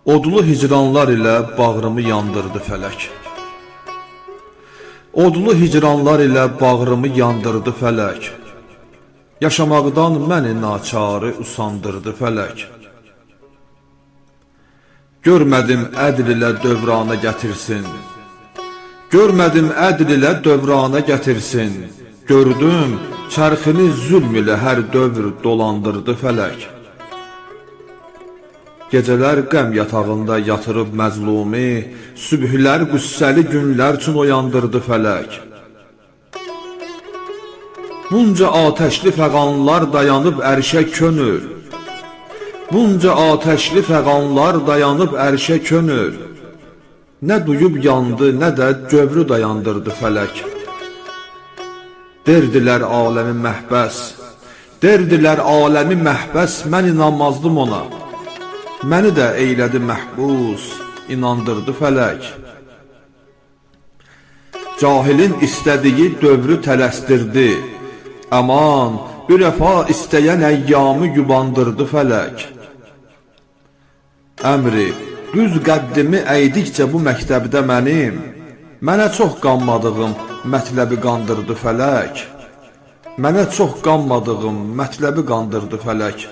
Odlu hicranlar ilə bağrımı yandırdı fələk. Odlu hicranlar ilə bağrımı yandırdı fələk. Yaşamaqdan məni naçarı usandırdı fələk. Görmədim ədl ilə dövrana gətirsin. Görmədim ədl ilə dövrana gətirsin. Gördüm çərxini zülm ilə hər dövr dolandırdı fələk. Gecələr qəm yatağında yatırıb məzlumi, sübhlər qüssəli günlər üçün oyandırdı fələk. Bunca atəşli fəğanlar dayanıb ərşə könül. Bunca atəşli fəğanlar dayanıb ərşə könül. Nə duyub yandı, nə də gövrü dayandırdı fələk. Derdilər aləmi məhbəs, derdilər aləmi məhbəs, mən inanmazdım ona. Məni də eylədi məhbus, inandırdı fələk. Cahilin istədiyi dövrü tələsdirdi. Aman, bir vəfa istəyən əyyamı yubandırdı fələk. Əmri, düz qəddimi əydikcə bu məktəbdə mənim, mənə çox qanmadığım mətləbi qandırdı fələk. Mənə çox qanmadığım mətləbi qandırdı fələk.